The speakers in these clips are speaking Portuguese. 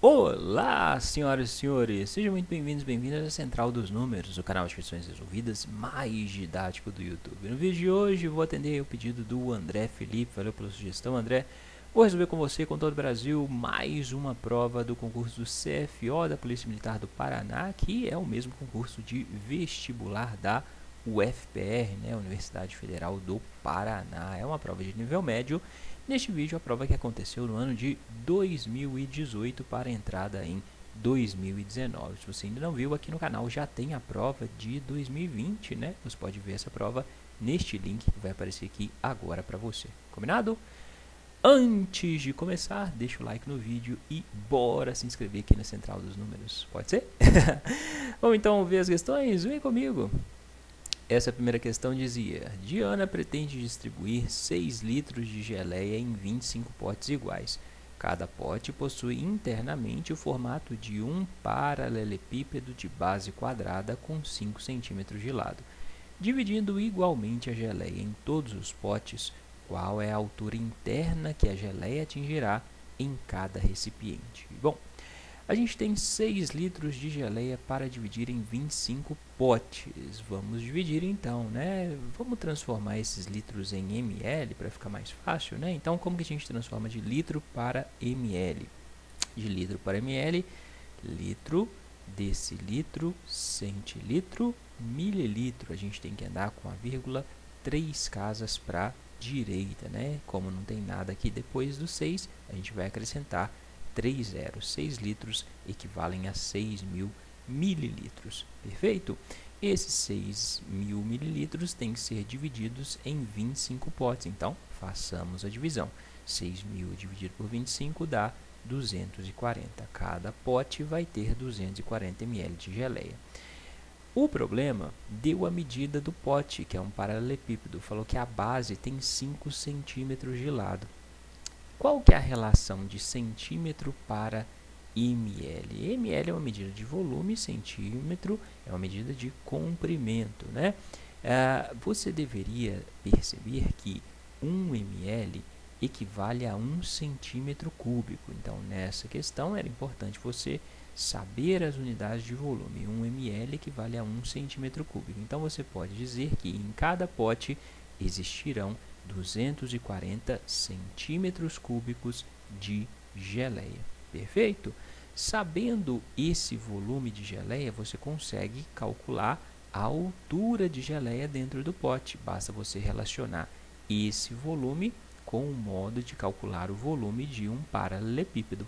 Olá, senhoras e senhores, sejam muito bem-vindas à Central dos Números, o canal de questões resolvidas mais didático do YouTube. No vídeo de hoje vou atender o pedido do André Felipe, valeu pela sugestão, André. Vou resolver com você, com todo o Brasil, mais uma prova do concurso do CFO da Polícia Militar do Paraná, que é o mesmo concurso de vestibular da UFPR, né, Universidade Federal do Paraná. É uma prova de nível médio. Neste vídeo, a prova que aconteceu no ano de 2018 para entrada em 2019. Se você ainda não viu, aqui no canal já tem a prova de 2020, né? Você pode ver essa prova neste link que vai aparecer aqui agora para você. Combinado? Antes de começar, deixa o like no vídeo e bora se inscrever aqui na Central dos Números. Pode ser? Vamos então ver as questões? Vem comigo! Essa primeira questão dizia: Diana pretende distribuir 6 litros de geleia em 25 potes iguais. Cada pote possui internamente o formato de um paralelepípedo de base quadrada com 5 cm de lado. Dividindo igualmente a geleia em todos os potes, qual é a altura interna que a geleia atingirá em cada recipiente? Bom, a gente tem 6 litros de geleia para dividir em 25 potes. Vamos dividir então, né? Vamos transformar esses litros em ml para ficar mais fácil, né? Então, como que a gente transforma de litro para ml? De litro para ml, litro, decilitro, centilitro, mililitro. A gente tem que andar com a vírgula 3 casas para a direita, né? Como não tem nada aqui depois do 6, a gente vai acrescentar 3 zeros. 6 litros equivalem a 6.000 mililitros. Perfeito? Esses 6.000 mililitros têm que ser divididos em 25 potes. Então, façamos a divisão. 6.000 dividido por 25 dá 240. Cada pote vai ter 240 ml de geleia. O problema deu a medida do pote, que é um paralelepípedo. Falou que a base tem 5 centímetros de lado. Qual que é a relação de centímetro para ml? ml é uma medida de volume, centímetro é uma medida de comprimento, né? Você deveria perceber que 1 ml equivale a 1 centímetro cúbico. Então, nessa questão, era importante você saber as unidades de volume. 1 ml equivale a 1 centímetro cúbico. Então, você pode dizer que em cada pote existirão 240 centímetros cúbicos de geleia. Perfeito? Sabendo esse volume de geleia, você consegue calcular a altura de geleia dentro do pote. Basta você relacionar esse volume com o modo de calcular o volume de um paralelepípedo,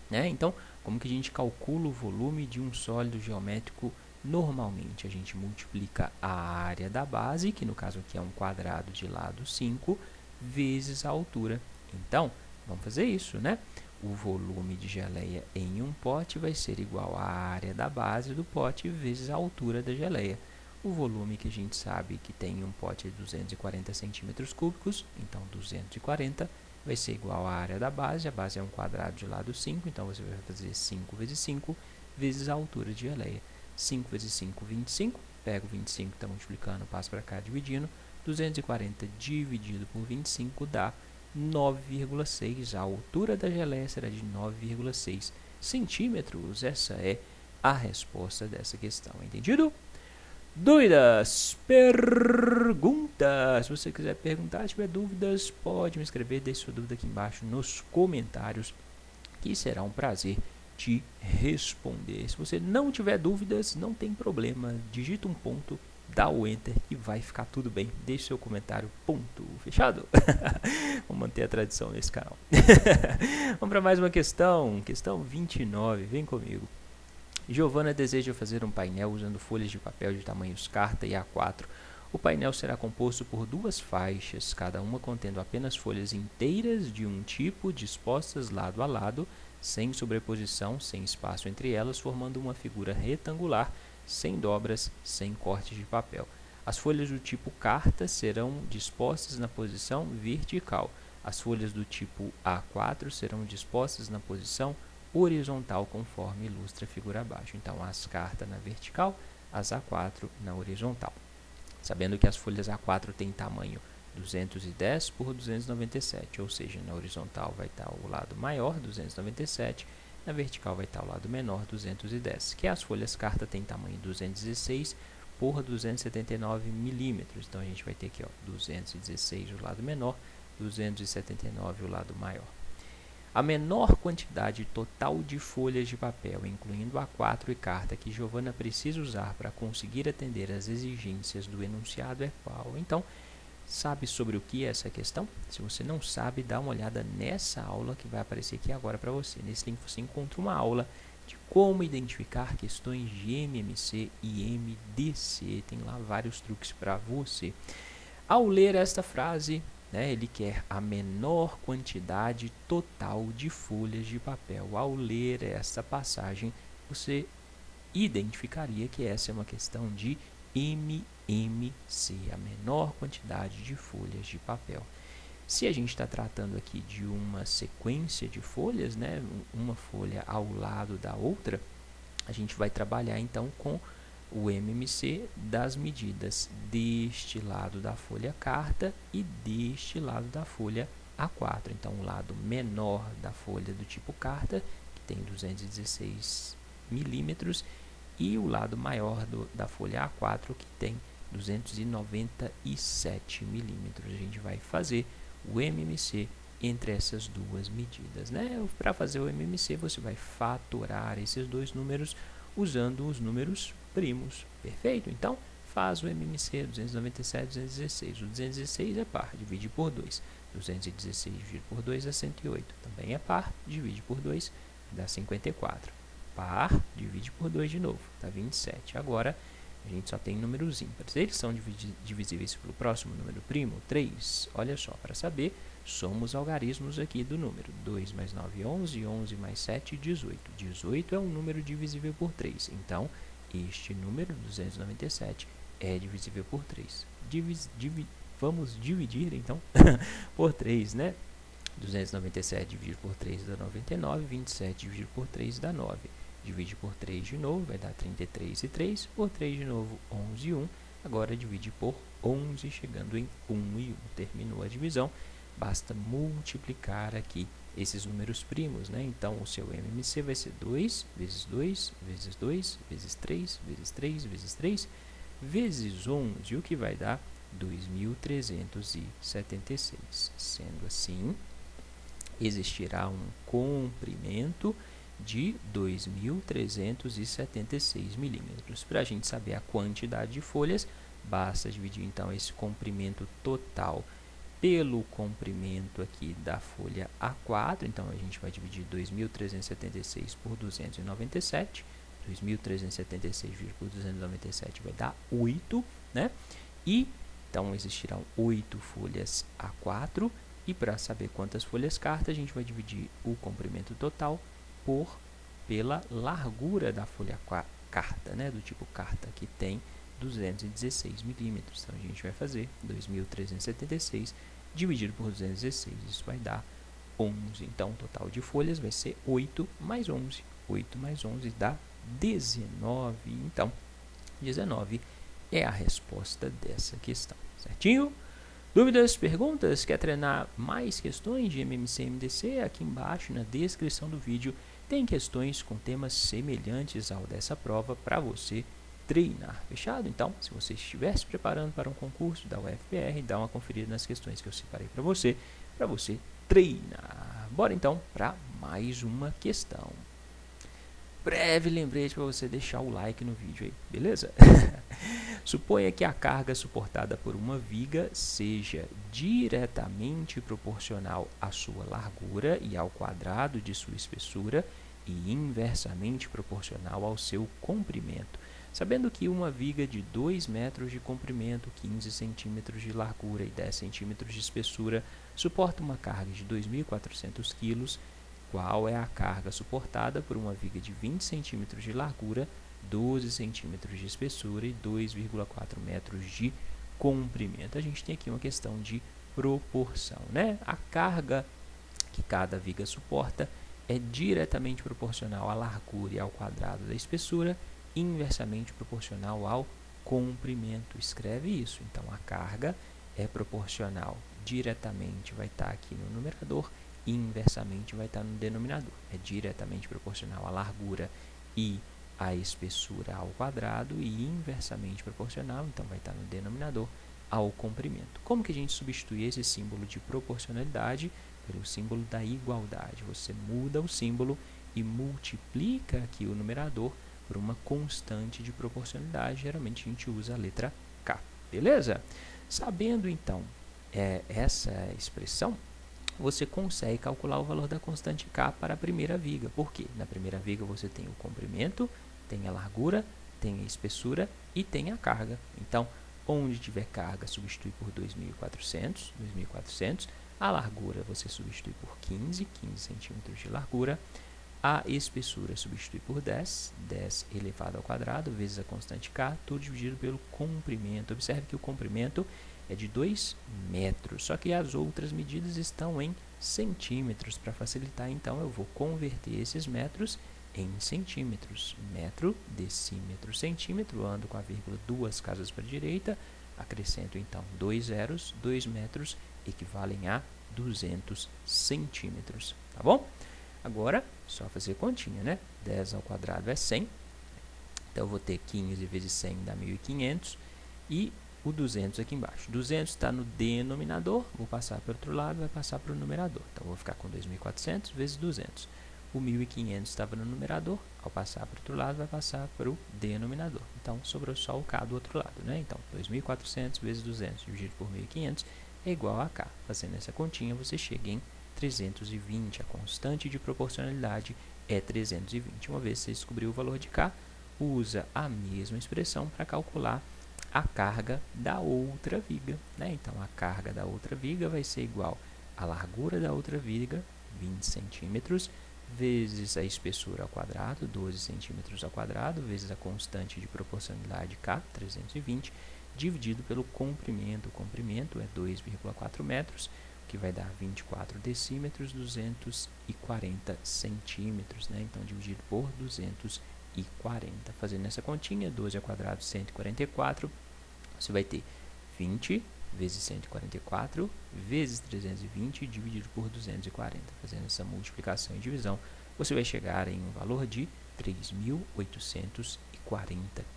né? Então, como que a gente calcula o volume de um sólido geométrico? Normalmente, a gente multiplica a área da base, que no caso aqui é um quadrado de lado 5, vezes a altura. Então, vamos fazer isso, né? O volume de geleia em um pote vai ser igual à área da base do pote vezes a altura da geleia. O volume que a gente sabe que tem em um pote é 240 centímetros cúbicos, então 240 vai ser igual à área da base. A base é um quadrado de lado 5, então você vai fazer 5 vezes 5 vezes a altura de geleia. 5 vezes 5, 25. Pego 25, está multiplicando, passo para cá, dividindo. 240 dividido por 25 dá 9,6. A altura da geleia será de 9,6 centímetros. Essa é a resposta dessa questão. Entendido? Dúvidas? Perguntas? Se você quiser perguntar, tiver dúvidas, pode me escrever. Deixe sua dúvida aqui embaixo nos comentários, que será um prazer te responder. Se você não tiver dúvidas, não tem problema. Digita um ponto, dá o enter e vai ficar tudo bem. Deixe seu comentário, ponto. Fechado? Vamos manter a tradição nesse canal. Vamos para mais uma questão. Questão 29. Vem comigo. Giovana deseja fazer um painel usando folhas de papel de tamanhos carta e A4. O painel será composto por 2 faixas, cada uma contendo apenas folhas inteiras de um tipo, dispostas lado a lado, sem sobreposição, sem espaço entre elas, formando uma figura retangular, sem dobras, sem cortes de papel. As folhas do tipo carta serão dispostas na posição vertical. As folhas do tipo A4 serão dispostas na posição horizontal, conforme ilustra a figura abaixo. Então, as cartas na vertical, as A4 na horizontal. Sabendo que as folhas A4 têm tamanho 210 por 297, ou seja, na horizontal vai estar o lado maior, 297, na vertical vai estar o lado menor, 210, que as folhas carta tem tamanho 216 por 279 milímetros. Então a gente vai ter aqui, ó, 216 o lado menor, 279 o lado maior. A menor quantidade total de folhas de papel, incluindo A4 e carta, que Giovana precisa usar para conseguir atender às exigências do enunciado é qual? Então, sabe sobre o que é essa questão? Se você não sabe, dá uma olhada nessa aula que vai aparecer aqui agora para você. Nesse link você encontra uma aula de como identificar questões de MMC e MDC. Tem lá vários truques para você. Ao ler esta frase, ele quer a menor quantidade total de folhas de papel. Ao ler esta passagem, você identificaria que essa é uma questão de MMC, a menor quantidade de folhas de papel. Se a gente está tratando aqui de uma sequência de folhas, uma folha ao lado da outra, a gente vai trabalhar então com o MMC das medidas deste lado da folha carta e deste lado da folha A4. Então, o lado menor da folha do tipo carta, que tem 216 milímetros, e o lado maior da folha A4, que tem 297 milímetros. A gente vai fazer o MMC entre essas duas medidas. Para fazer o MMC, você vai fatorar esses dois números usando os números primos. Perfeito? Então, faz o MMC 297, 216. O 216 é par, divide por 2. 216 dividido por 2 é 108. Também é par, divide por 2, dá 54. Par, divide por 2 de novo, dá 27. Agora, a gente só tem números ímpares. Eles são divisíveis pelo próximo número primo, 3. Olha só, para saber, somos algarismos aqui do número. 2 mais 9, 11. 11 mais 7, 18. 18 é um número divisível por 3. Então, este número, 297, é divisível por 3. Vamos dividir, então, por 3, 297 dividido por 3 dá 99. 27 dividido por 3 dá 9. Divide por 3 de novo, vai dar 33 e 3. Por 3 de novo, 11 e 1. Agora divide por 11, chegando em 1 e 1. Terminou a divisão. Basta multiplicar aqui esses números primos, Então, o seu MMC vai ser 2 vezes 2, vezes 2, vezes 3, vezes 3, vezes 3, vezes 11, o que vai dar 2.376. Sendo assim, existirá um comprimento de 2.376 milímetros. Para a gente saber a quantidade de folhas, basta dividir então esse comprimento total pelo comprimento aqui da folha A4. Então, a gente vai dividir 2.376 por 297. 2.376 dividido por 297 vai dar 8, E, então, existirão 8 folhas A4. E para saber quantas folhas carta, a gente vai dividir o comprimento total pela largura da folha carta, do tipo carta, que tem 216 milímetros. Então, a gente vai fazer 2.376 dividido por 216. Isso vai dar 11. Então, o total de folhas vai ser 8 mais 11. 8 mais 11 dá 19. Então, 19 é a resposta dessa questão. Certinho? Dúvidas, perguntas? Quer treinar mais questões de MMC e MDC? Aqui embaixo, na descrição do vídeo, tem questões com temas semelhantes ao dessa prova para você treinar. Fechado? Então, se você estiver se preparando para um concurso da UFPR, dá uma conferida nas questões que eu separei para você treinar. Bora então para mais uma questão. Breve lembrete para você deixar o like no vídeo aí, beleza? Suponha que a carga suportada por uma viga seja diretamente proporcional à sua largura e ao quadrado de sua espessura e inversamente proporcional ao seu comprimento. Sabendo que uma viga de 2 metros de comprimento, 15 centímetros de largura e 10 centímetros de espessura suporta uma carga de 2.400 kg, qual é a carga suportada por uma viga de 20 centímetros de largura, 12 centímetros de espessura e 2,4 metros de comprimento? A gente tem aqui uma questão de proporção, A carga que cada viga suporta é diretamente proporcional à largura e ao quadrado da espessura, inversamente proporcional ao comprimento. Escreve isso. Então, a carga é proporcional diretamente, vai estar aqui no numerador, inversamente vai estar no denominador. É diretamente proporcional à largura e à espessura ao quadrado e inversamente proporcional, então vai estar no denominador, ao comprimento. Como que a gente substitui esse símbolo de proporcionalidade pelo símbolo da igualdade? Você muda o símbolo e multiplica aqui o numerador por uma constante de proporcionalidade. Geralmente a gente usa a letra K, beleza? Sabendo então essa expressão, você consegue calcular o valor da constante K para a primeira viga. Por quê? Na primeira viga você tem o comprimento, tem a largura, tem a espessura e tem a carga. Então, onde tiver carga, substitui por 2.400. A largura você substitui por 15 centímetros de largura. A espessura substitui por 10 elevado ao quadrado, vezes a constante K, tudo dividido pelo comprimento. Observe que o comprimento é de 2 metros, só que as outras medidas estão em centímetros. Para facilitar, então, eu vou converter esses metros em centímetros. Metro, decímetro, centímetro, ando com a vírgula 2 casas para a direita, acrescento, então, 2 zeros, 2 metros equivalem a 200 centímetros, tá bom? Agora, só fazer continha, né? 10 ao quadrado é 100. Então, eu vou ter 15 vezes 100 dá 1.500. E o 200 aqui embaixo. 200 está no denominador. Vou passar para o outro lado, vai passar para o numerador. Então, vou ficar com 2.400 vezes 200. O 1.500 estava no numerador. Ao passar para o outro lado, vai passar para o denominador. Então, sobrou só o K do outro lado, né? Então, 2.400 vezes 200 dividido por 1.500 é igual a K. Fazendo essa continha, você chega em 320. A constante de proporcionalidade é 320. Uma vez que você descobriu o valor de K, usa a mesma expressão para calcular a carga da outra viga, né? Então, a carga da outra viga vai ser igual à largura da outra viga, 20 centímetros, vezes a espessura ao quadrado, 12 centímetros ao quadrado, vezes a constante de proporcionalidade K, 320, dividido pelo comprimento. O comprimento é 2,4 metros, que vai dar 24 decímetros, 240 centímetros, né? Então, dividido por 240. Fazendo essa continha, 12 ao quadrado, 144, você vai ter 20 vezes 144 vezes 320 dividido por 240. Fazendo essa multiplicação e divisão, você vai chegar em um valor de 3.840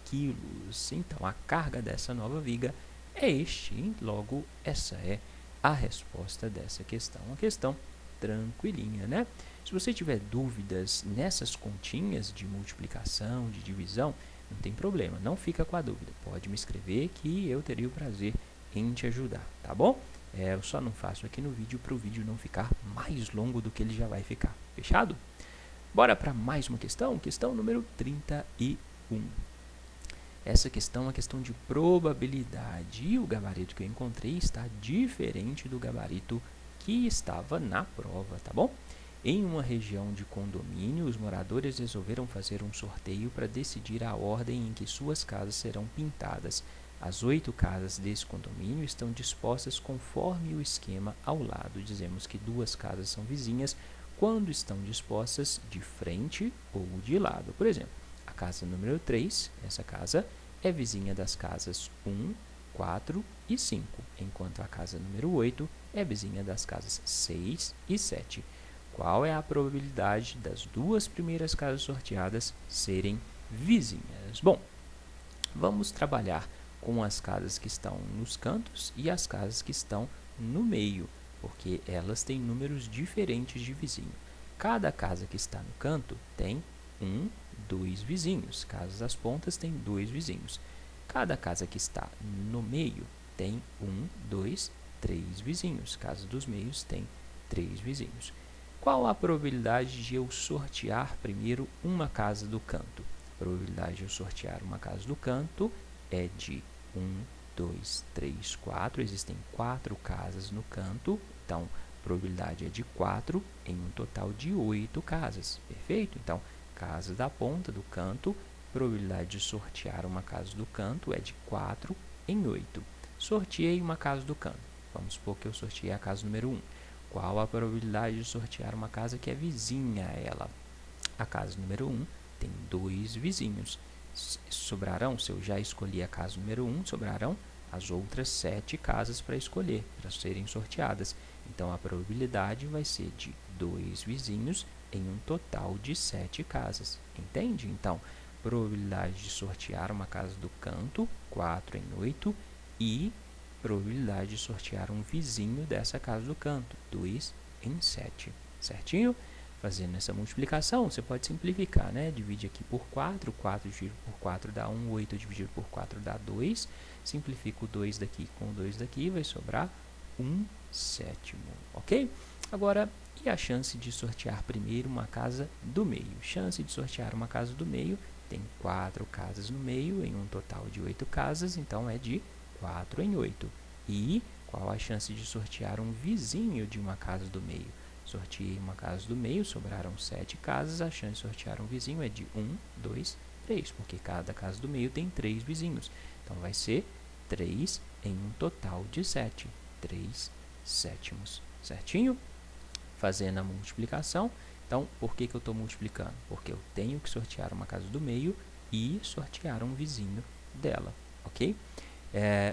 quilos. Então, a carga dessa nova viga é este, logo essa é a resposta dessa questão. Uma questão tranquilinha, né? Se você tiver dúvidas nessas continhas de multiplicação, de divisão, não tem problema, não fica com a dúvida. Pode me escrever que eu teria o prazer em te ajudar, tá bom? Eu só não faço aqui no vídeo para o vídeo não ficar mais longo do que ele já vai ficar. Fechado? Bora para mais uma questão, questão número 31. Essa questão é uma questão de probabilidade e o gabarito que eu encontrei está diferente do gabarito que estava na prova, tá bom? Em uma região de condomínio, os moradores resolveram fazer um sorteio para decidir a ordem em que suas casas serão pintadas. As 8 casas desse condomínio estão dispostas conforme o esquema ao lado. Dizemos que 2 casas são vizinhas quando estão dispostas de frente ou de lado. Por exemplo, a casa número 3, essa casa, é vizinha das casas 1, 4 e 5, enquanto a casa número 8 é vizinha das casas 6 e 7. Qual é a probabilidade das 2 primeiras casas sorteadas serem vizinhas? Bom, vamos trabalhar com as casas que estão nos cantos e as casas que estão no meio, porque elas têm números diferentes de vizinho. Cada casa que está no canto tem 1, 2 vizinhos. Casas das pontas têm 2 vizinhos. Cada casa que está no meio tem 1, 2, 3 vizinhos. Casa dos meios tem 3 vizinhos. Qual a probabilidade de eu sortear primeiro uma casa do canto? A probabilidade de eu sortear uma casa do canto é de 1, 2, 3, 4. Existem 4 casas no canto, então a probabilidade é de 4 em um total de 8 casas. Perfeito? Então, casa da ponta do canto, probabilidade de sortear uma casa do canto é de 4 em 8. Sorteei uma casa do canto. Vamos supor que eu sorteei a casa número 1. Qual a probabilidade de sortear uma casa que é vizinha a ela? A casa número 1 tem 2 vizinhos. Sobrarão, se eu já escolhi a casa número 1, sobrarão as outras 7 casas para escolher, para serem sorteadas. Então, a probabilidade vai ser de 2 vizinhos em um total de 7 casas. Entende? Então, probabilidade de sortear uma casa do canto, 4 em 8, e probabilidade de sortear um vizinho dessa casa do canto, 2 em 7. Certinho? Fazendo essa multiplicação, você pode simplificar, né? Divide aqui por 4, 4 dividido por 4 dá 1, 8 dividido por 4 dá 2. Simplifica o 2 daqui com o 2 daqui, vai sobrar 1 sétimo, ok? Agora, e a chance de sortear primeiro uma casa do meio? Chance de sortear uma casa do meio, tem 4 casas no meio, em um total de 8 casas, então é de 4 em 8. E qual a chance de sortear um vizinho de uma casa do meio? Sorteei uma casa do meio, sobraram 7 casas, a chance de sortear um vizinho é de 1, 2, 3, porque cada casa do meio tem 3 vizinhos. Então, vai ser 3 em um total de 7, 3 sétimos, certinho? Fazendo a multiplicação, então, por que eu estou multiplicando? Porque eu tenho que sortear uma casa do meio e sortear um vizinho dela, ok?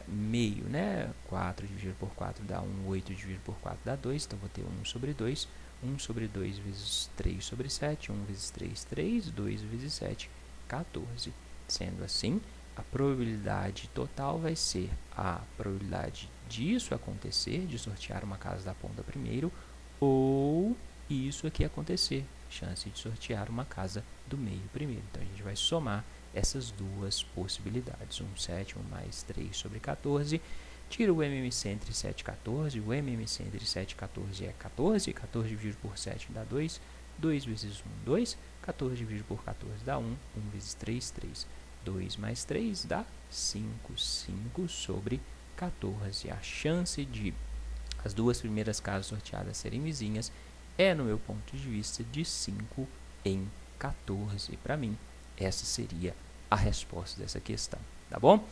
Meio, né? 4 dividido por 4 dá 1, 8 dividido por 4 dá 2, então vou ter 1 sobre 2, 1 sobre 2 vezes 3 sobre 7, 1 vezes 3, 3, 2 vezes 7, 14. Sendo assim, a probabilidade total vai ser a probabilidade disso acontecer, de sortear uma casa da ponta primeiro, ou isso aqui acontecer, chance de sortear uma casa do meio primeiro. Então, a gente vai somar essas duas possibilidades. 1 sétimo mais 3 sobre 14. Tira o MMC entre 7 e 14. O MMC entre 7 e 14 é 14. 14 dividido por 7 dá 2. 2 vezes 1, 2. 14 dividido por 14 dá 1. 1 vezes 3, 3. 2 mais 3 dá 5. 5 sobre 14. A chance de as duas primeiras casas sorteadas serem vizinhas é, no meu ponto de vista, de 5 em 14. Para mim, essa seria a resposta dessa questão, tá bom?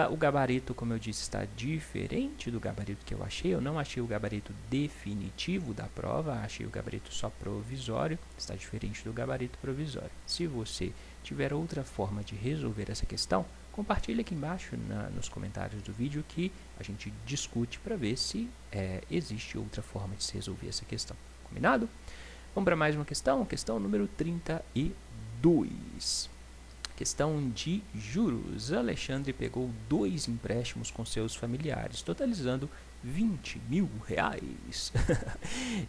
O gabarito, como eu disse, está diferente do gabarito que eu achei. Eu não achei o gabarito definitivo da prova, achei o gabarito só provisório, está diferente do gabarito provisório. Se você tiver outra forma de resolver essa questão, compartilhe aqui embaixo nos comentários do vídeo que a gente discute para ver se existe outra forma de se resolver essa questão. Combinado? Vamos para mais uma questão, questão número 32. Questão de juros. Alexandre pegou 2 empréstimos com seus familiares, totalizando 20 mil reais.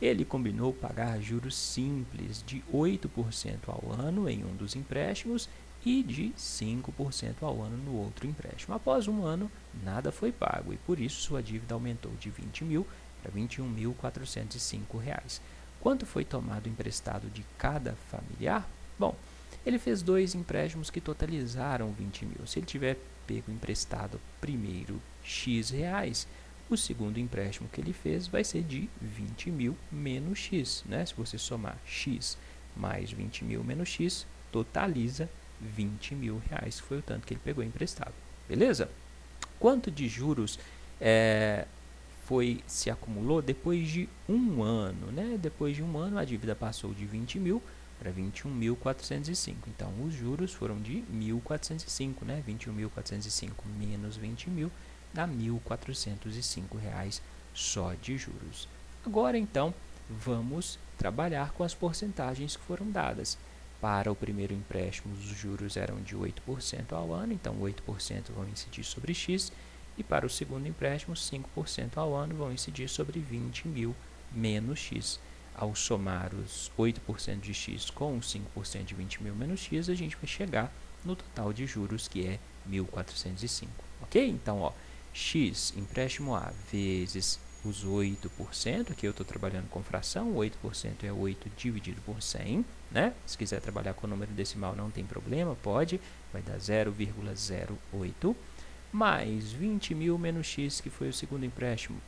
Ele combinou pagar juros simples de 8% ao ano em um dos empréstimos e de 5% ao ano no outro empréstimo. Após um ano, nada foi pago e, por isso, sua dívida aumentou de 20 mil para R$ 21.405. Quanto foi tomado emprestado de cada familiar? Bom, ele fez 2 empréstimos que totalizaram 20 mil. Se ele tiver pego emprestado primeiro X reais, o segundo empréstimo que ele fez vai ser de 20 mil menos X. Né? Se você somar X mais 20 mil menos X, totaliza 20 mil reais, que foi o tanto que ele pegou emprestado. Beleza? Quanto de juros se acumulou depois de um ano? Né? Depois de um ano, a dívida passou de 20 mil para 21.405. Então, os juros foram de 1.405, né? 21.405 menos 20 mil dá R$ 1.405 só de juros. Agora, então, vamos trabalhar com as porcentagens que foram dadas. Para o primeiro empréstimo, os juros eram de 8% ao ano, então 8% vão incidir sobre X, e para o segundo empréstimo, 5% ao ano vão incidir sobre 20 mil menos X. Ao somar os 8% de X com os 5% de 20 mil menos X, a gente vai chegar no total de juros, que é 1.405. Ok? Então, ó, X, empréstimo A, vezes os 8%, aqui eu estou trabalhando com fração, 8% é 8 dividido por 100, né? Se quiser trabalhar com número decimal não tem problema, pode, vai dar 0,08, mais 20 mil menos X, que foi o segundo empréstimo,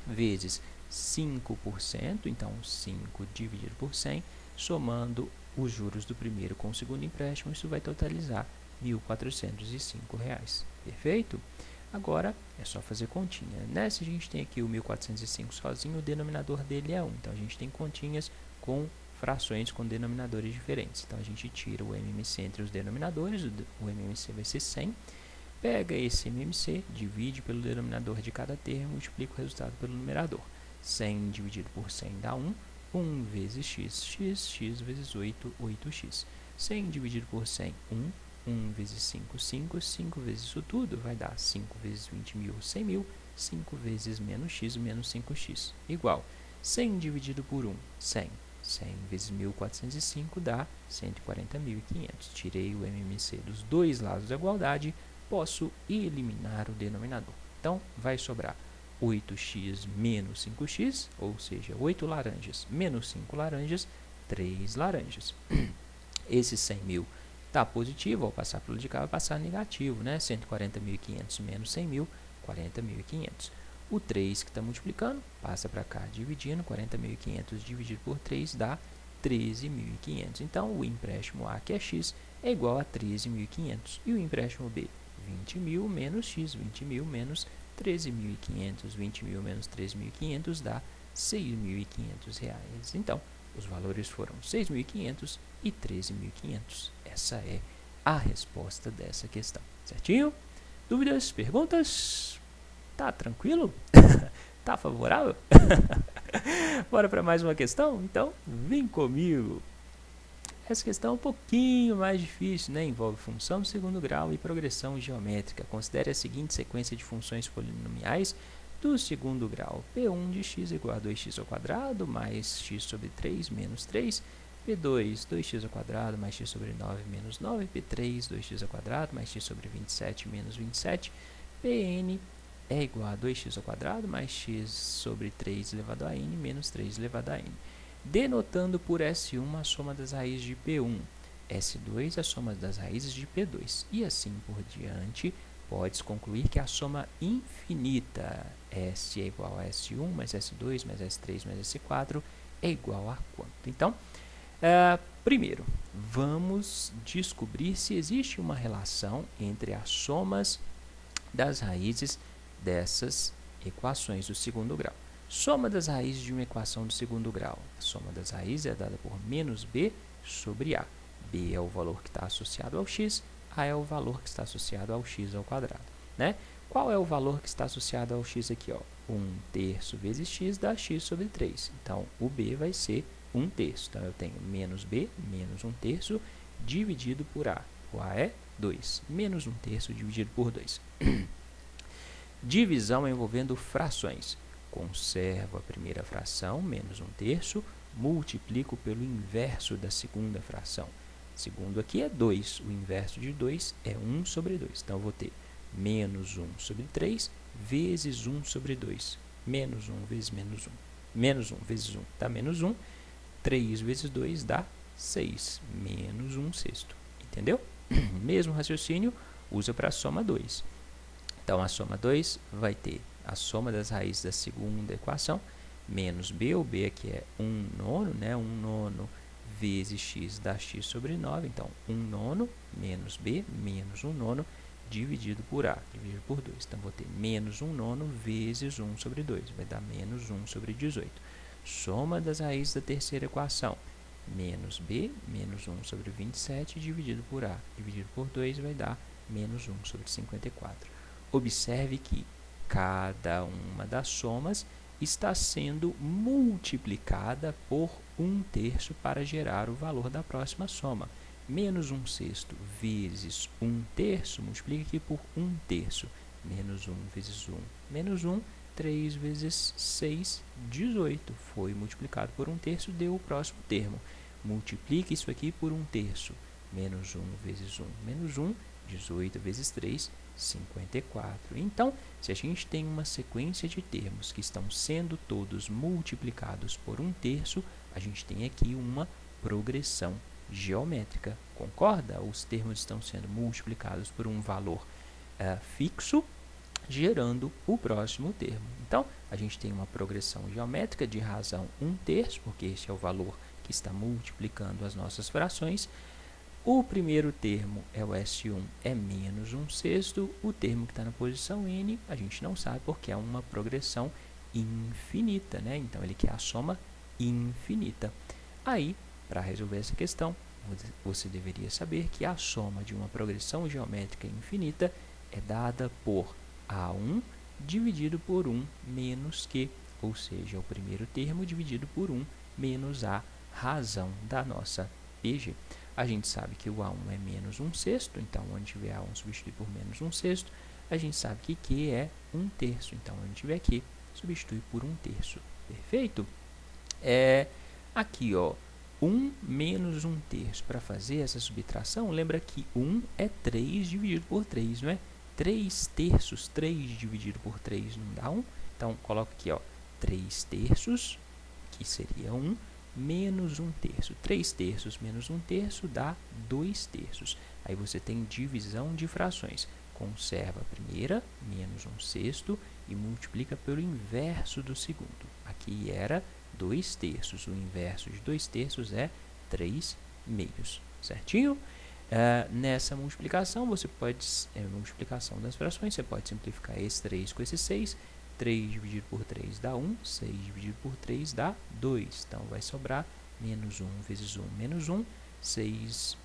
vezes 5%, então 5 dividido por 100, somando os juros do primeiro com o segundo empréstimo, isso vai totalizar R$ 1.405. Perfeito? Agora, é só fazer continha, né? Se a gente tem aqui o 1.405 sozinho, o denominador dele é 1. Então, a gente tem continhas com frações com denominadores diferentes. Então, a gente tira o MMC entre os denominadores, o MMC vai ser 100. Pega esse MMC, divide pelo denominador de cada termo, multiplica o resultado pelo numerador. 100 dividido por 100 dá 1. 1 vezes x, x vezes 8, 8x. 100 dividido por 100, 1. 1 vezes 5, 5. 5 vezes isso tudo vai dar 5 vezes 20 mil, 100 mil. 5 vezes menos x, menos 5x. Igual 100 dividido por 1, 100. 100 vezes 1.405 dá 140.500. Tirei o MMC dos dois lados da igualdade, posso eliminar o denominador. Então, vai sobrar 8x menos 5x, ou seja, 8 laranjas menos 5 laranjas, 3 laranjas. Esse 100 mil está positivo, ao passar pelo de cá vai passar negativo, né? 140.500 menos 100 mil, 40.500. O 3 que está multiplicando, passa para cá dividindo, 40.500 dividido por 3 dá 13.500. Então, o empréstimo A, que é x, é igual a 13.500. E o empréstimo B, 20.000 menos x, 20.000 menos 13.500. 20.000 menos 13.500 dá 6.500 reais. Então, os valores foram 6.500 e 13.500. Essa é a resposta dessa questão. Certinho? Dúvidas? Perguntas? Tá tranquilo? Tá favorável? Bora para mais uma questão? Então, vem comigo. Essa questão é um pouquinho mais difícil, né? Envolve função de segundo grau e progressão geométrica. Considere a seguinte sequência de funções polinomiais do segundo grau. P1 de x igual a 2x ao quadrado mais x sobre 3 menos 3. P2, 2x ao quadrado mais x sobre 9 menos 9. P3, 2x ao quadrado mais x sobre 27 menos 27. Pn é igual a 2x ao quadrado mais x sobre 3 elevado a n menos 3 elevado a n. Denotando por S1 a soma das raízes de P1, S2 a soma das raízes de P2. E assim por diante, pode-se concluir que a soma infinita S é igual a S1 mais S2 mais S3 mais S4 é igual a quanto? Então, primeiro, vamos descobrir se existe uma relação entre as somas das raízes dessas equações do segundo grau. Soma das raízes de uma equação do segundo grau. A soma das raízes é dada por menos b sobre a. B é o valor que está associado ao x, a é o valor que está associado ao x ao quadrado, né? Qual é o valor que está associado ao x aqui? 1/3 vezes x dá x sobre 3. Então, o b vai ser 1/3. Então, eu tenho menos b, menos 1/3, dividido por a. O a é 2. Menos 1/3 dividido por 2. Divisão envolvendo frações. Conservo a primeira fração, menos 1/3, multiplico pelo inverso da segunda fração. Segundo aqui é 2, o inverso de 2 é 1 sobre 2. Então, eu vou ter menos 1 sobre 3 vezes 1 sobre 2. Menos 1 vezes menos 1. Menos 1 vezes 1 dá menos 1. 3 vezes 2 dá 6. Menos 1/6. Entendeu? Mesmo raciocínio, usa para a soma 2. Então, a soma 2 vai ter a soma das raízes da segunda equação, menos b, o b aqui é 1/9, né? 1/9 vezes x dá x sobre 9. Então, 1/9 menos b, menos 1/9, dividido por a, dividido por 2. Então, vou ter menos 1/9 vezes 1 sobre 2, vai dar menos 1 sobre 18. Soma das raízes da terceira equação, menos b, menos 1 sobre 27, dividido por a, dividido por 2, vai dar menos 1 sobre 54. Observe que cada uma das somas está sendo multiplicada por 1/3 para gerar o valor da próxima soma. Menos 1/6 vezes 1/3, multiplica aqui por 1/3. Menos 1 vezes 1, menos 1, 3 vezes 6, 18. Foi multiplicado por 1/3, deu o próximo termo. Multiplique isso aqui por 1/3. Menos 1 vezes 1, menos 1, 18 vezes 3, 54. Então, se a gente tem uma sequência de termos que estão sendo todos multiplicados por 1/3, a gente tem aqui uma progressão geométrica. Concorda? Os termos estão sendo multiplicados por um valor fixo, gerando o próximo termo. Então, a gente tem uma progressão geométrica de razão 1/3, porque esse é o valor que está multiplicando as nossas frações. O primeiro termo é o S1, é menos 1/6. O termo que está na posição N, a gente não sabe porque é uma progressão infinita, né? Então, ele quer a soma infinita. Aí, para resolver essa questão, você deveria saber que a soma de uma progressão geométrica infinita é dada por A1 dividido por 1 menos Q. ou seja, o primeiro termo dividido por 1 menos a razão da nossa PG. A gente sabe que o A1 é menos 1/6, então onde tiver A1 substitui por menos 1/6. A gente sabe que Q é 1/3, então onde tiver Q substitui por 1/3. Perfeito? Aqui, ó, 1 menos 1/3. Para fazer essa subtração, lembra que 1 é 3 dividido por 3, não é? 3/3, 3 dividido por 3 não dá 1. Então, coloca aqui, ó, 3/3, que seria 1, menos 1/3. 3/3 menos 1/3 dá 2/3. Aí você tem divisão de frações. Conserva a primeira, menos 1/6, e multiplica pelo inverso do segundo. Aqui era 2/3. O inverso de 2/3 é 3/2. Certinho? Nessa multiplicação, você pode, multiplicação das frações, você pode simplificar esse 3 com esse 6. 3 dividido por 3 dá 1, 6 dividido por 3 dá 2. Então, vai sobrar menos 1 vezes 1, menos 1. 6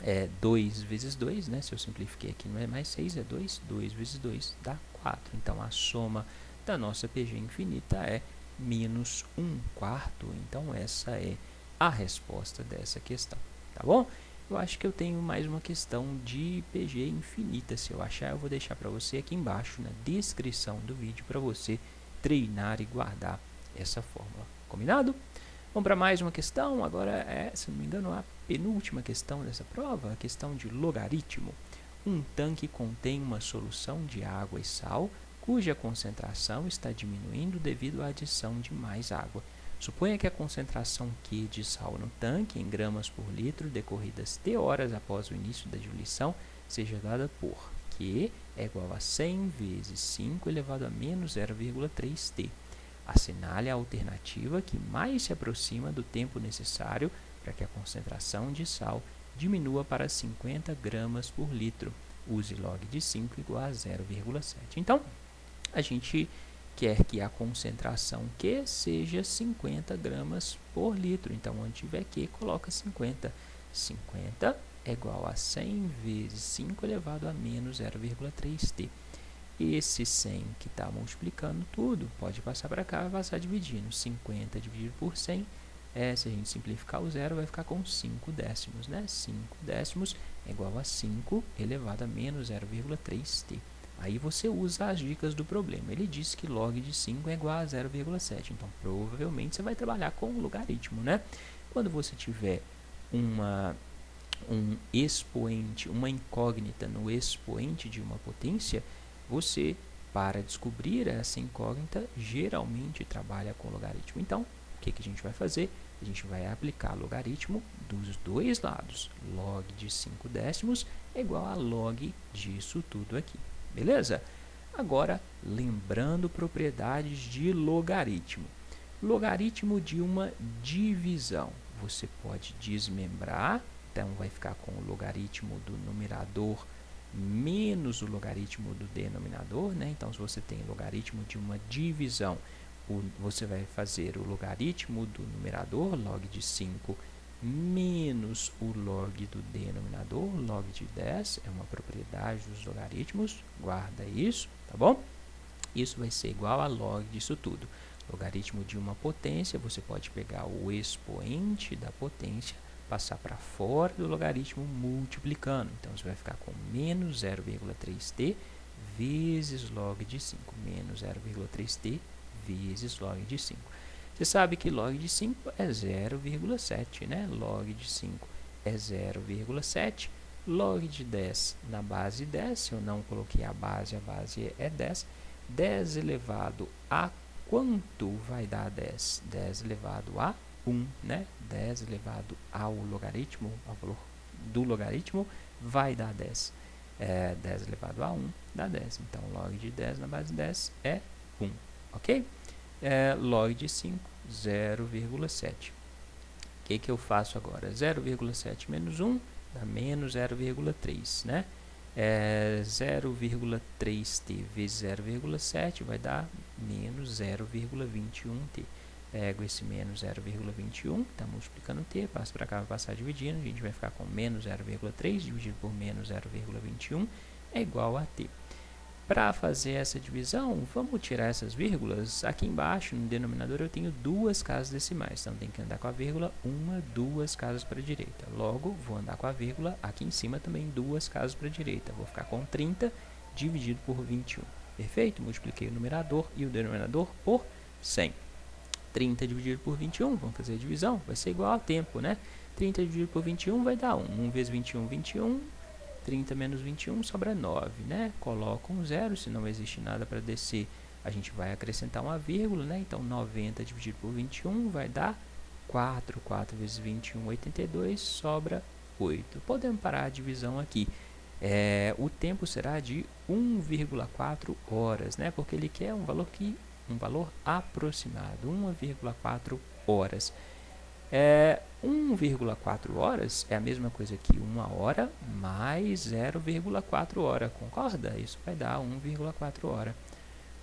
é 2 vezes 2, né? Se eu simplifiquei aqui, não é mais 6, é 2. 2 vezes 2 dá 4. Então, a soma da nossa PG infinita é menos 1/4. Então, essa é a resposta dessa questão. Tá bom? Eu acho que eu tenho mais uma questão de PG infinita. Se eu achar, eu vou deixar para você aqui embaixo na descrição do vídeo para você treinar e guardar essa fórmula. Combinado? Vamos para mais uma questão. Agora se não me engano, a penúltima questão dessa prova, a questão de logaritmo. Um tanque contém uma solução de água e sal, cuja concentração está diminuindo devido à adição de mais água. Suponha que a concentração Q de sal no tanque, em gramas por litro, decorridas t horas após o início da diluição, seja dada por Q é igual a 100 vezes 5 elevado a menos 0,3 t. Assinale a alternativa que mais se aproxima do tempo necessário para que a concentração de sal diminua para 50 gramas por litro. Use log de 5 igual a 0,7. Então, a gente quer que a concentração Q seja 50 gramas por litro. Então, onde tiver Q, coloca 50. 50 é igual a 100 vezes 5 elevado a menos 0,3 t. Esse 100 que está multiplicando tudo, pode passar para cá, vai passar dividindo. 50 dividido por 100, se a gente simplificar o zero, vai ficar com 5 décimos, né? 5 décimos é igual a 5 elevado a menos 0,3 t. Aí você usa as dicas do problema. Ele disse que log de 5 é igual a 0,7. Então, provavelmente, você vai trabalhar com o logaritmo, né? Quando você tiver um expoente, uma incógnita no expoente de uma potência, você, para descobrir essa incógnita, geralmente trabalha com logaritmo. Então, o que a gente vai fazer? A gente vai aplicar logaritmo dos dois lados. Log de 5 décimos é igual a log disso tudo aqui. Beleza? Agora, lembrando propriedades de logaritmo. Logaritmo de uma divisão. Você pode desmembrar, então vai ficar com o logaritmo do numerador menos o logaritmo do denominador, né? Então, se você tem logaritmo de uma divisão, você vai fazer o logaritmo do numerador, log de 5, menos o log do denominador, log de 10, é uma propriedade dos logaritmos, guarda isso, tá bom? Isso vai ser igual a log disso tudo. Logaritmo de uma potência, você pode pegar o expoente da potência, passar para fora do logaritmo multiplicando. Então, você vai ficar com menos 0,3t vezes log de 5, menos 0,3t vezes log de 5. Você sabe que log de 5 é 0,7, né? Log de 5 é 0,7. Log de 10 na base 10, se eu não coloquei a base é 10. 10 elevado a quanto vai dar 10? 10 elevado a 1, né? 10 elevado ao logaritmo, ao valor do logaritmo, vai dar 10. 10 elevado a 1 dá 10. Então, log de 10 na base 10 é 1, ok? Log de 5, 0,7. O que eu faço agora? 0,7 menos 1 dá menos 0,3, né? 0,3t vezes 0,7 vai dar menos 0,21t. Pego esse menos 0,21, está multiplicando t, passo para cá, vai passar dividindo, a gente vai ficar com menos 0,3 dividido por menos 0,21 é igual a t. Para fazer essa divisão, vamos tirar essas vírgulas. Aqui embaixo, no denominador, eu tenho duas casas decimais. Então, tem que andar com a vírgula duas casas para a direita. Logo, vou andar com a vírgula aqui em cima também duas casas para a direita. Vou ficar com 30 dividido por 21. Perfeito? Multipliquei o numerador e o denominador por 100. 30 dividido por 21, vamos fazer a divisão. Vai ser igual a tempo, né? 30 dividido por 21 vai dar 1. 1 vezes 21, 21. 30 menos 21 sobra 9, né? Coloca um zero, se não existe nada para descer, a gente vai acrescentar uma vírgula, né? Então, 90 dividido por 21 vai dar 4. 4 vezes 21, 82, sobra 8. Podemos parar a divisão aqui. O tempo será de 1,4 horas, né? Porque ele quer um valor aproximado, 1,4 horas. 1,4 horas é a mesma coisa que 1 hora mais 0,4 hora, concorda? Isso vai dar 1,4 hora.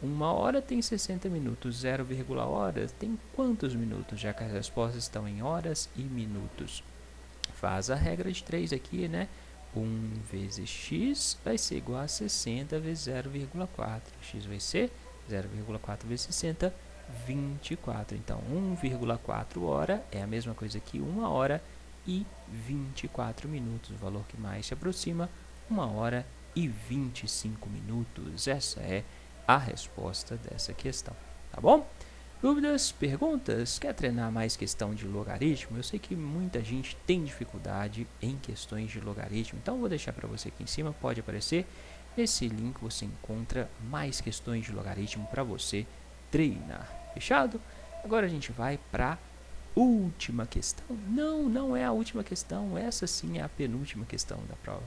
1 hora tem 60 minutos, 0, hora tem quantos minutos? Já que as respostas estão em horas e minutos. Faz a regra de 3 aqui, né? 1 vezes x vai ser igual a 60 vezes 0,4. X vai ser 0,4 vezes 60, 24. Então, 1,4 hora é a mesma coisa que 1 hora e 24 minutos. O valor que mais se aproxima, 1 hora e 25 minutos. Essa é a resposta dessa questão. Tá bom? Dúvidas? Perguntas? Quer treinar mais questão de logaritmo? Eu sei que muita gente tem dificuldade em questões de logaritmo. Então, vou deixar para você aqui em cima. Pode aparecer. Nesse link você encontra mais questões de logaritmo para você treinar. Fechado? Agora a gente vai para a última questão. Não, não é a última questão. Essa sim é a penúltima questão da prova.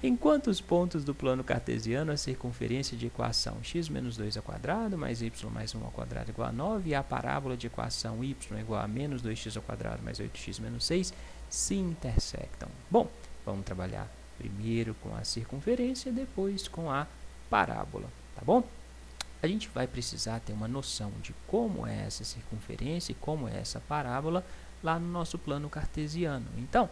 Em quantos pontos do plano cartesiano a circunferência de equação x menos 2² mais y mais 1² igual a 9 e a parábola de equação y igual a menos 2x² mais 8x menos 6 se intersectam? Bom, vamos trabalhar primeiro com a circunferência, depois com a parábola, tá bom? A gente vai precisar ter uma noção de como é essa circunferência e como é essa parábola lá no nosso plano cartesiano. Então,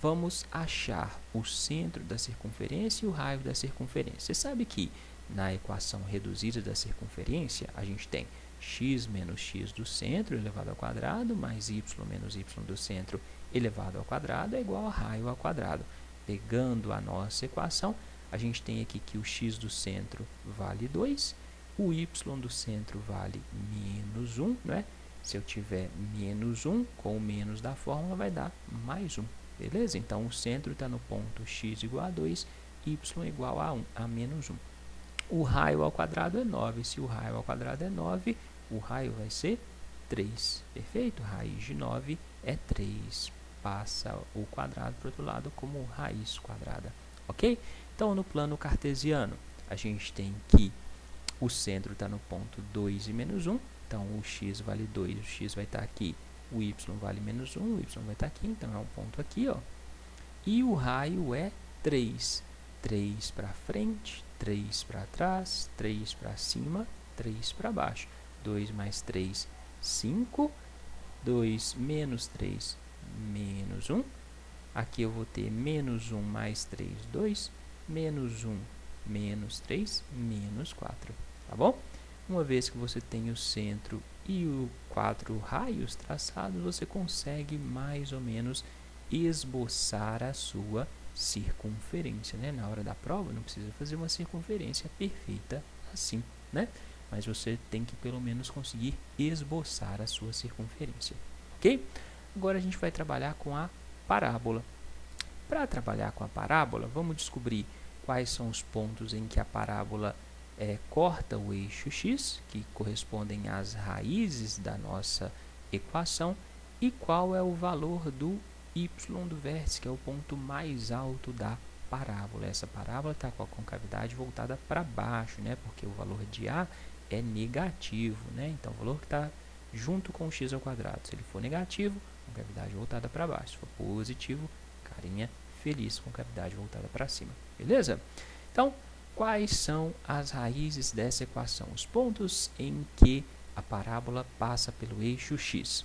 vamos achar o centro da circunferência e o raio da circunferência. Você sabe que na equação reduzida da circunferência, a gente tem x menos x do centro elevado ao quadrado, mais y menos y do centro elevado ao quadrado é igual a raio ao quadrado. Pegando a nossa equação, a gente tem aqui que o x do centro vale 2, o y do centro vale menos 1, né? Se eu tiver menos 1, com o menos da fórmula vai dar mais 1, beleza? Então, o centro está no ponto x igual a 2, y igual a 1, a menos 1. O raio ao quadrado é 9, se o raio ao quadrado é 9, o raio vai ser 3, perfeito? Raiz de 9 é 3, passa o quadrado para o outro lado como raiz quadrada, ok? Então, no plano cartesiano, a gente tem que o centro está no ponto 2 e menos 1, então o x vale 2, o x vai estar aqui, o y vale menos 1, o y vai estar aqui, então é um ponto aqui, ó. E o raio é 3, 3 para frente, 3 para trás, 3 para cima, 3 para baixo, 2 mais 3, 5, 2 menos 3, menos 1, aqui eu vou ter menos 1 mais 3, 2, menos 1, menos 3, menos 4. Tá bom? Uma vez que você tem o centro e os 4 raios traçados, você consegue mais ou menos esboçar a sua circunferência, né? Na hora da prova, não precisa fazer uma circunferência perfeita assim, né? Mas você tem que pelo menos conseguir esboçar a sua circunferência, ok? Agora a gente vai trabalhar com a parábola. Para trabalhar com a parábola, vamos descobrir quais são os pontos em que a parábola corta o eixo x, que correspondem às raízes da nossa equação, e qual é o valor do y do vértice, que é o ponto mais alto da parábola. Essa parábola está com a concavidade voltada para baixo, né? Porque o valor de A é negativo, né? Então, o valor que está junto com o x ao quadrado. Se ele for negativo, concavidade voltada para baixo. Se for positivo, carinha feliz, concavidade voltada para cima. Beleza? Então, quais são as raízes dessa equação? Os pontos em que a parábola passa pelo eixo x.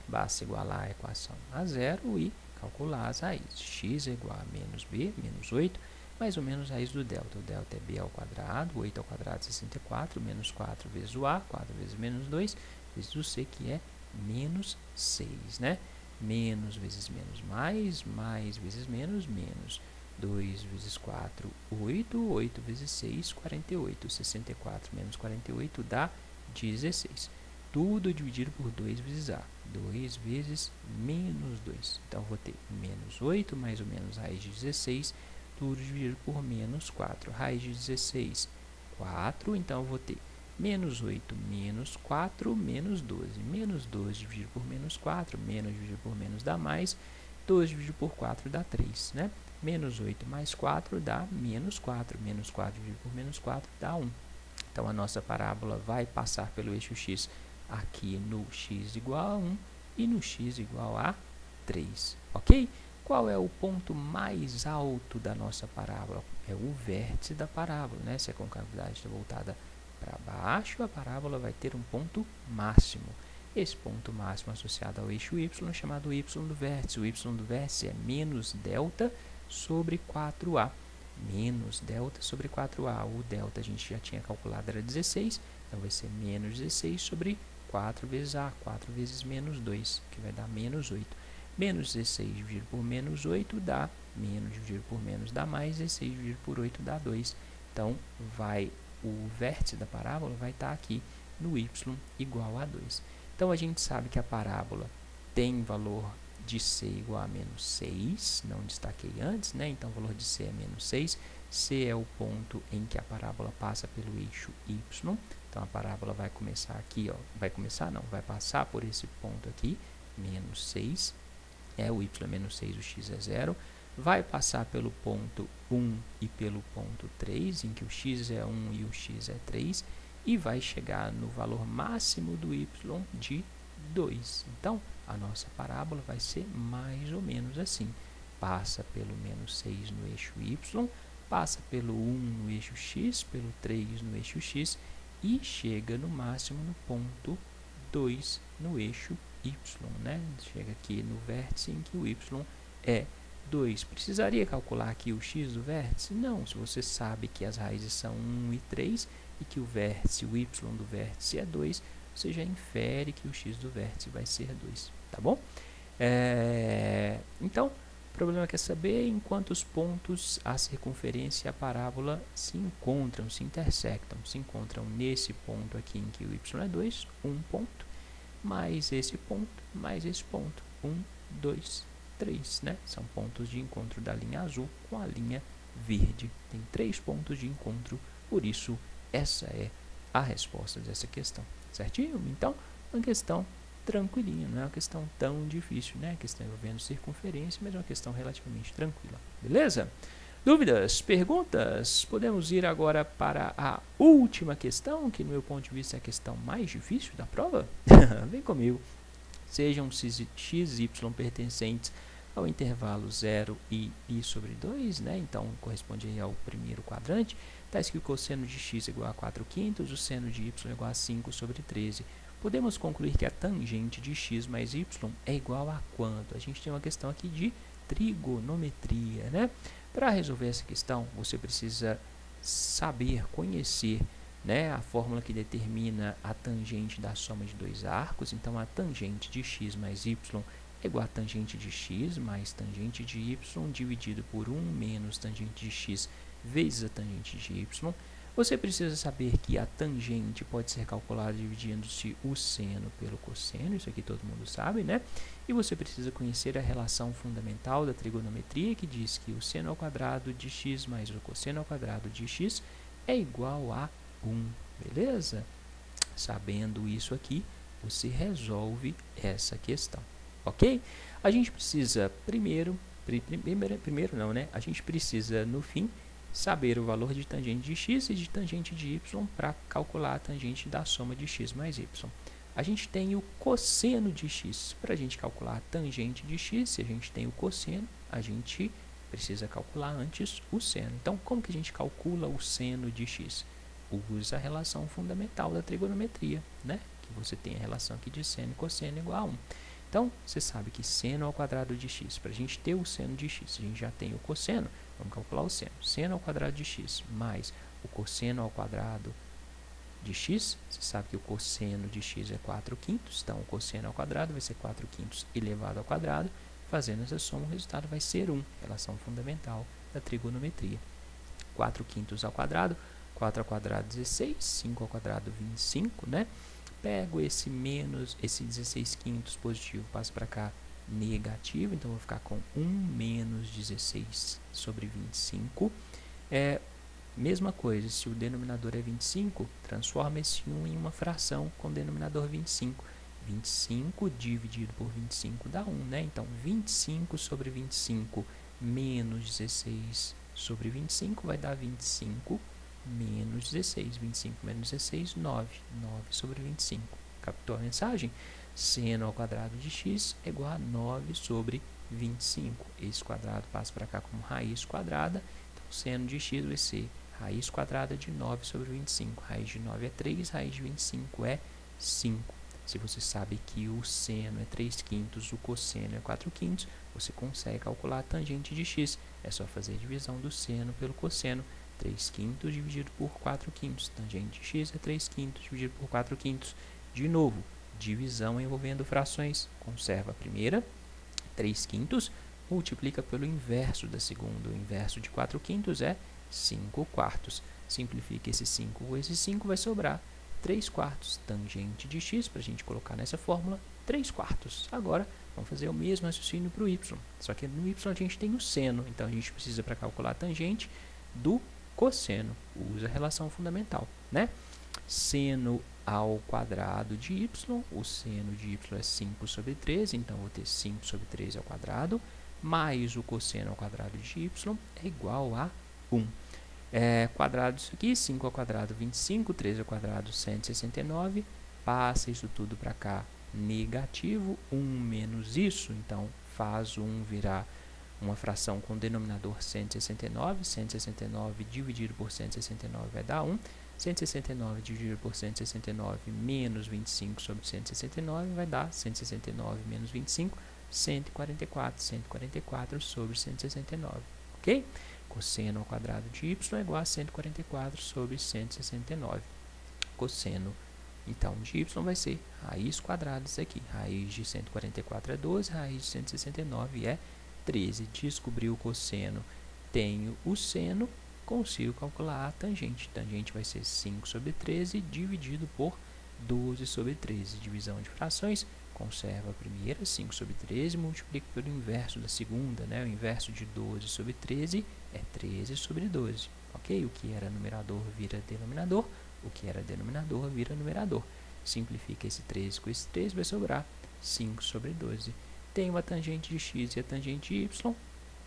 Basta igualar a equação a zero e calcular as raízes. X é igual a menos b, menos 8, mais ou menos raiz do delta. O delta é b ao quadrado, 8 ao quadrado, 64, menos 4 vezes o a, 4 vezes menos 2, vezes o c, que é menos 6, né? Menos vezes menos mais vezes menos, menos 2 vezes 4, 8, 8 vezes 6, 48, 64 menos 48 dá 16. Tudo dividido por 2 vezes a, 2 vezes menos 2. Então, vou ter menos 8 mais ou menos raiz de 16, tudo dividido por menos 4. Raiz de 16, 4, então eu vou ter menos 8 menos 4, menos 12. Menos 12 dividido por menos 4, menos dividido por menos dá mais, 12 dividido por 4 dá 3, né? Menos 8 mais 4 dá menos 4, menos 4 dividido por menos 4 dá 1. Então, a nossa parábola vai passar pelo eixo x aqui no x igual a 1 e no x igual a 3, ok? Qual é o ponto mais alto da nossa parábola? É o vértice da parábola, né? Se a concavidade está voltada para baixo, a parábola vai ter um ponto máximo. Esse ponto máximo associado ao eixo y é chamado y do vértice. O y do vértice é menos delta sobre 4a. Menos delta sobre 4a. O delta a gente já tinha calculado, era 16, então vai ser menos 16 sobre 4 vezes a, 4 vezes menos 2, que vai dar menos 8. Menos 16 dividido por menos 8 dá, menos dividido por menos dá mais, 16 dividido por 8 dá 2. Então, o vértice da parábola vai estar aqui no y igual a 2. Então, a gente sabe que a parábola tem valor de c igual a menos 6, não destaquei antes, né? Então, o valor de c é menos 6. C é o ponto em que a parábola passa pelo eixo y. Então, a parábola vai começar aqui, ó, vai passar por esse ponto aqui, menos 6. O y é menos 6, o x é 0. Vai passar pelo ponto 1 e pelo ponto 3, em que o x é 1 e o x é 3. E vai chegar no valor máximo do y de 2. Então, a nossa parábola vai ser mais ou menos assim. Passa pelo menos 6 no eixo y, passa pelo 1 no eixo x, pelo 3 no eixo x e chega no máximo no ponto 2 no eixo y, né? Chega aqui no vértice em que o y é 2. Precisaria calcular aqui o x do vértice? Não, se você sabe que as raízes são 1 e 3 e que o vértice, o y do vértice é 2, você já infere que o x do vértice vai ser 2, tá bom? Então, o problema é saber em quantos pontos a circunferência e a parábola se encontram, se intersectam. Se encontram nesse ponto aqui em que o y é 2, um ponto, mais esse ponto, mais esse ponto, 1, 2, 3, né? São pontos de encontro da linha azul com a linha verde. Tem 3 pontos de encontro, por isso essa é a resposta dessa questão, certinho? Então, uma questão tranquilinha, não é uma questão tão difícil, né? A questão envolvendo circunferência, mas é uma questão relativamente tranquila, beleza? Dúvidas? Perguntas? Podemos ir agora para a última questão, que no meu ponto de vista é a questão mais difícil da prova? Vem comigo. Sejam x e y pertencentes ao intervalo 0 e π sobre 2, né? Então, corresponde aí ao primeiro quadrante. Está escrito que o cosseno de x é igual a 4/5, o seno de y é igual a 5 sobre 13. Podemos concluir que a tangente de x mais y é igual a quanto? A gente tem uma questão aqui de trigonometria, né? Para resolver essa questão, você precisa saber, conhecer, né, a fórmula que determina a tangente da soma de dois arcos. Então, a tangente de x mais y é igual a tangente de x mais tangente de y dividido por 1 menos tangente de x vezes a tangente de y. Você precisa saber que a tangente pode ser calculada dividindo-se o seno pelo cosseno, isso aqui todo mundo sabe, né? E você precisa conhecer a relação fundamental da trigonometria, que diz que o seno ao quadrado de x mais o cosseno ao quadrado de x é igual a 1, beleza? Sabendo isso aqui, você resolve essa questão, ok? A gente precisa primeiro não, né? A gente precisa, no fim, saber o valor de tangente de x e de tangente de y para calcular a tangente da soma de x mais y. A gente tem o cosseno de x. Para a gente calcular a tangente de x, se a gente tem o cosseno, a gente precisa calcular antes o seno. Então, como que a gente calcula o seno de x? Usa a relação fundamental da trigonometria, né? Que você tem a relação aqui de seno e cosseno igual a 1. Então, você sabe que seno ao quadrado de x, para a gente ter o seno de x, a gente já tem o cosseno, Vamos calcular o seno. Seno ao quadrado de x mais o cosseno ao quadrado de x. Você sabe que o cosseno de x é 4/5, então o cosseno ao quadrado vai ser 4/5 elevado ao quadrado. Fazendo essa soma, o resultado vai ser 1, relação fundamental da trigonometria. 4/5 ao quadrado, 4 ao quadrado 16, 5 ao quadrado 25, né? Pego esse 16/5 positivo, passo para cá negativo, então vou ficar com 1 menos 16 sobre 25. Mesma coisa, se o denominador é 25, transforma esse 1 em uma fração com o denominador 25. 25 dividido por 25 dá 1, né? Então, 25 sobre 25 menos 16 sobre 25 vai dar 25 menos 16. 25 menos 16, 9. 9 sobre 25. Captou a mensagem? Seno ao quadrado de x é igual a 9 sobre 25. Esse quadrado passa para cá como raiz quadrada. Então, seno de x vai ser raiz quadrada de 9 sobre 25. Raiz de 9 é 3, raiz de 25 é 5. Se você sabe que o seno é 3/5, o cosseno é 4/5, você consegue calcular a tangente de x. É só fazer a divisão do seno pelo cosseno. 3/5 dividido por 4/5. Tangente de x é 3/5 dividido por 4/5. De novo, divisão envolvendo frações. Conserva a primeira, 3/5, multiplica pelo inverso da segunda. O inverso de 4/5 é 5/4. Simplifica esse 5 com esse 5, vai sobrar 3/4. Tangente de x, para a gente colocar nessa fórmula, 3/4. Agora, vamos fazer o mesmo raciocínio para o y. Só que no y a gente tem o seno, então a gente precisa, para calcular a tangente, do cosseno. Usa a relação fundamental, né? Seno ao quadrado de y, o seno de y é 5 sobre 13, então vou ter 5 sobre 13 ao quadrado, mais o cosseno ao quadrado de y é igual a 1. Quadrado disso aqui, 5 ao quadrado 25, 13 ao quadrado 169, passa isso tudo para cá negativo, 1 menos isso, então faz o 1 virar uma fração com denominador 169, 169 dividido por 169 vai dar 1, 169 dividido por 169 menos 25 sobre 169 vai dar 169 menos 25, 144, 144 sobre 169, ok? Cosseno ao quadrado de y é igual a 144 sobre 169. Cosseno, então, de y vai ser raiz quadrada isso aqui. Raiz de 144 é 12, raiz de 169 é 13. Descobri o cosseno, tenho o seno, consigo calcular a tangente. Tangente vai ser 5 sobre 13 dividido por 12 sobre 13. Divisão de frações. Conserva a primeira, 5 sobre 13, multiplica pelo inverso da segunda, né? O inverso de 12 sobre 13 é 13 sobre 12, ok? O que era numerador vira denominador, o que era denominador vira numerador. Simplifica esse 13 com esse 13, vai sobrar 5 sobre 12. Tenho a tangente de x e a tangente de y.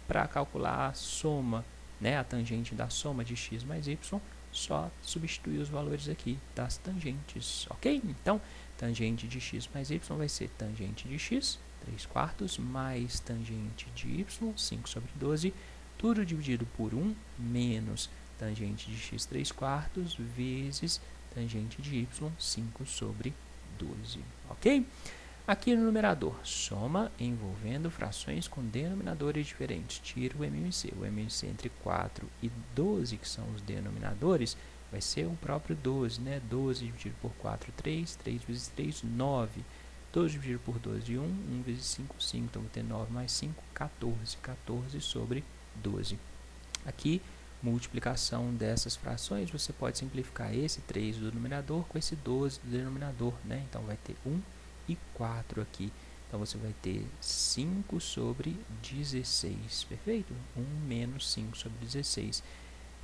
Para calcular a soma, né? A tangente da soma de x mais y, só substituir os valores aqui das tangentes, ok? Então, tangente de x mais y vai ser tangente de x, 3/4, mais tangente de y, 5 sobre 12, tudo dividido por 1, menos tangente de x 3/4, vezes tangente de y, 5 sobre 12, ok? Aqui no numerador, soma envolvendo frações com denominadores diferentes. Tira o MMC. O MMC entre 4 e 12, que são os denominadores, vai ser o próprio 12, né? 12 dividido por 4, 3. 3 vezes 3, 9. 12 dividido por 12, 1. 1 vezes 5, 5. Então, vou ter 9 mais 5, 14. 14 sobre 12. Aqui, multiplicação dessas frações, você pode simplificar esse 3 do numerador com esse 12 do denominador, né? Então, vai ter 1 e 4 aqui. Então, você vai ter 5 sobre 16, perfeito? 1 menos 5 sobre 16.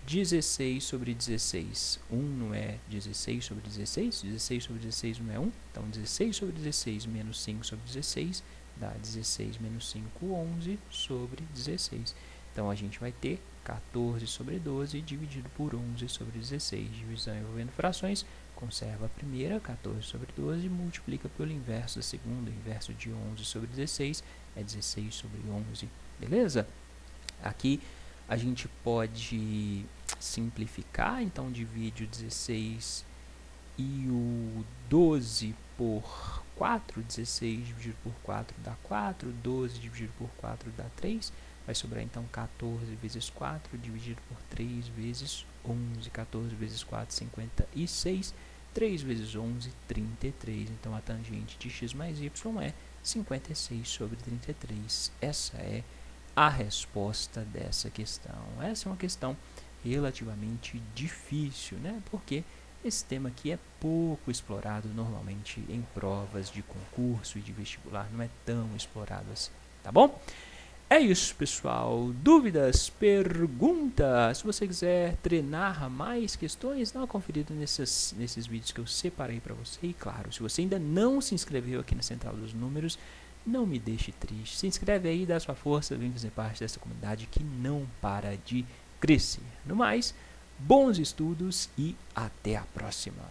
16 sobre 16, 1 não é 16 sobre 16? 16 sobre 16 não é 1? Então, 16 sobre 16 menos 5 sobre 16 dá 16 menos 5, 11 sobre 16. Então, a gente vai ter 14 sobre 12 dividido por 11 sobre 16. Divisão envolvendo frações. Conserva a primeira, 14 sobre 12, multiplica pelo inverso da segunda. O inverso de 11 sobre 16 é 16 sobre 11, beleza? Aqui a gente pode simplificar, então divide o 16 e o 12 por 4, 16 dividido por 4 dá 4, 12 dividido por 4 dá 3, vai sobrar então 14 vezes 4 dividido por 3 vezes 11, 14 vezes 4, 56, 3 vezes 11, 33, então a tangente de x mais y é 56 sobre 33, essa é a resposta dessa questão. Essa é uma questão relativamente difícil, né? Porque esse tema aqui é pouco explorado normalmente em provas de concurso e de vestibular, não é tão explorado assim, tá bom? É isso, pessoal. Dúvidas? Perguntas? Se você quiser treinar mais questões, dá uma conferida nesses vídeos que eu separei para você. E claro, se você ainda não se inscreveu aqui na Central dos Números, não me deixe triste. Se inscreve aí, dá sua força, vem fazer parte dessa comunidade que não para de crescer. No mais, bons estudos e até a próxima.